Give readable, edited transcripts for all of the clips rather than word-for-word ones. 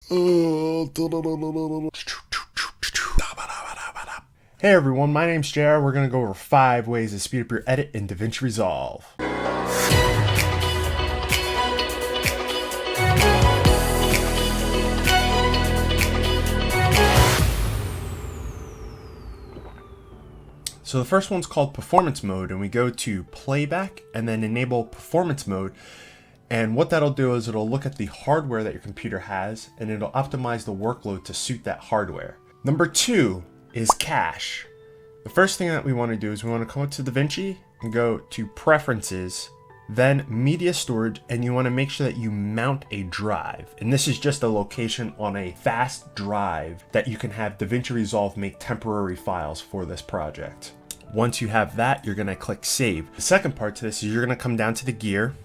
Hey everyone, my name's JR. We're going to go over 5 ways to speed up your edit in DaVinci Resolve. So the first one's called performance mode, and we go to playback and then enable performance mode. And what that'll do is it'll look at the hardware that your computer has and it'll optimize the workload to suit that hardware. Number 2 is cache. The first thing that we want to do is we want to come up to DaVinci and go to preferences, then media storage, and you want to make sure that you mount a drive. And this is just a location on a fast drive that you can have DaVinci Resolve make temporary files for this project. Once you have that, you're going to click save. The second part to this is you're going to come down to the gear.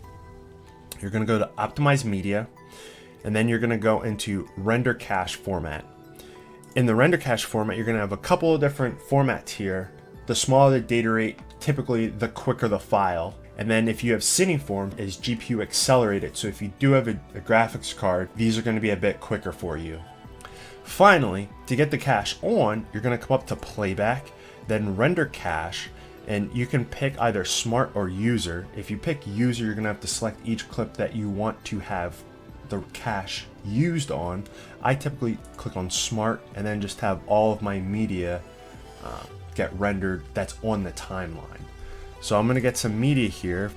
You're going to go to optimize media, and then you're going to go into render cache format. In the render cache format, you're going to have a couple of different formats here. The smaller the data rate, typically the quicker the file. And then if you have Cineform, is GPU accelerated. So if you do have a graphics card, these are going to be a bit quicker for you. Finally, to get the cache on, you're going to come up to playback, then render cache, and you can pick either smart or user. If you pick user, you're going to have to select each clip that you want to have the cache used on. I typically click on smart and then just have all of my media get rendered that's on the timeline. So I'm going to get some media here.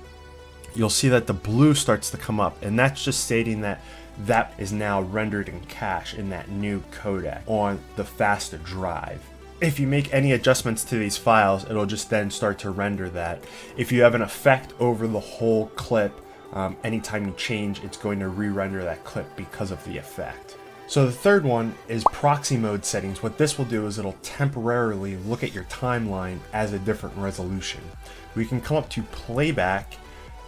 You'll see that the blue starts to come up, and that's just stating that that is now rendered in cache in that new codec on the faster drive. If you make any adjustments to these files, it'll just then start to render that. If you have an effect over the whole clip, anytime you change, it's going to re-render that clip because of the effect. So the third one is proxy mode settings. What this will do is it'll temporarily look at your timeline as a different resolution. We can come up to playback,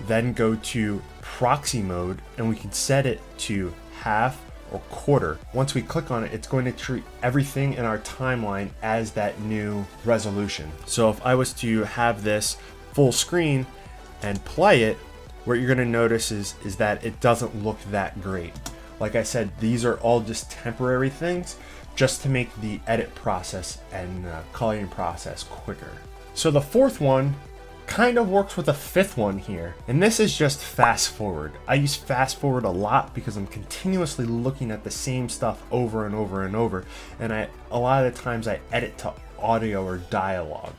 then go to proxy mode, and we can set it to half or quarter. Once we click on it, it's going to treat everything in our timeline as that new resolution. So if I was to have this full screen and play it, what you're going to notice is that it doesn't look that great. Like I said, these are all just temporary things just to make the edit process and coloring process quicker. So the fourth one kind of works with the fifth one here, and this is just fast forward. I use fast forward a lot because I'm continuously looking at the same stuff over and over and over, and a lot of the times I edit to audio or dialogue.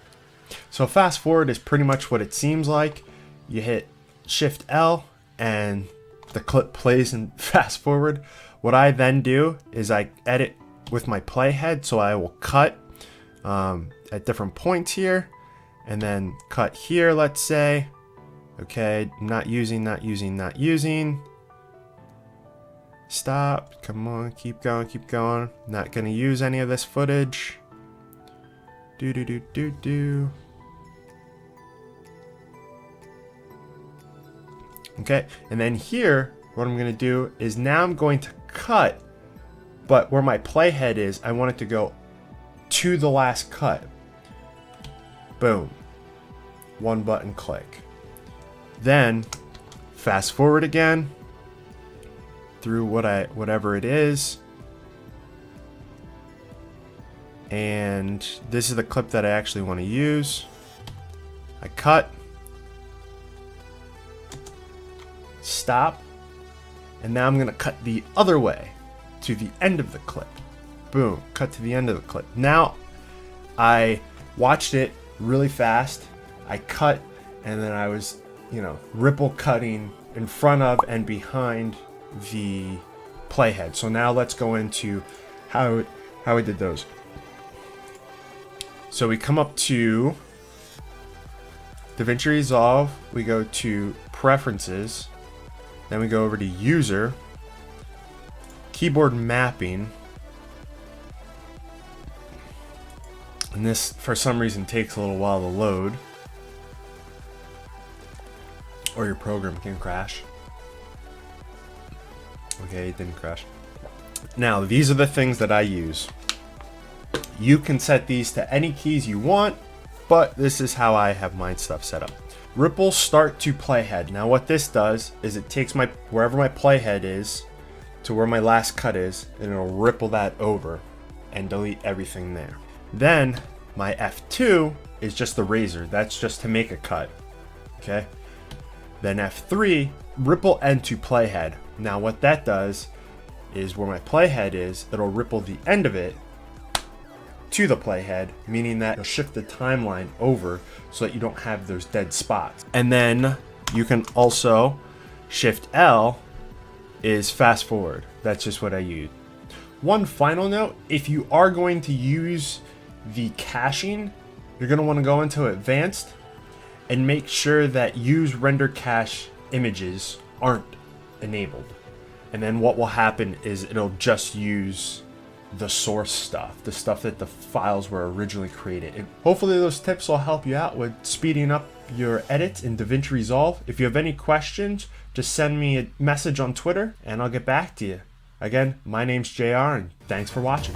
So fast forward is pretty much what it seems like. You hit Shift L and the clip plays in fast forward. What I then do is I edit with my playhead, so I will cut at different points here, and then cut here, let's say. Okay, not using. Stop, come on, keep going. Not gonna use any of this footage. Okay, and then here, what I'm gonna do is now I'm going to cut, but where my playhead is, I want it to go to the last cut. Boom. One button click. Then fast forward again through whatever it is. And this is the clip that I actually want to use. I cut. Stop. And now I'm going to cut the other way to the end of the clip. Boom. Cut to the end of the clip. Now I watched it really fast. I cut, and then I was, ripple cutting in front of and behind the playhead. So now let's go into how I did those. So we come up to DaVinci Resolve, we go to preferences, then we go over to user, keyboard mapping. And this, for some reason, takes a little while to load. Or your program can crash. Okay, it didn't crash. Now, these are the things that I use. You can set these to any keys you want, but this is how I have my stuff set up. Ripple start to playhead. Now what this does is it takes wherever my playhead is, to where my last cut is, and it'll ripple that over and delete everything there. Then my F2 is just the razor. That's just to make a cut. Okay. Then F3, ripple end to playhead. Now what that does is where my playhead is, it'll ripple the end of it to the playhead, meaning that you'll shift the timeline over so that you don't have those dead spots. And then you can also Shift L is fast forward. That's just what I use. One final note, if you are going to use the caching, you're going to want to go into advanced and make sure that use render cache images aren't enabled. And then what will happen is it'll just use the source stuff, the stuff that the files were originally created. And hopefully those tips will help you out with speeding up your edits in DaVinci Resolve. If you have any questions, just send me a message on Twitter and I'll get back to you. Again, my name's JR and thanks for watching.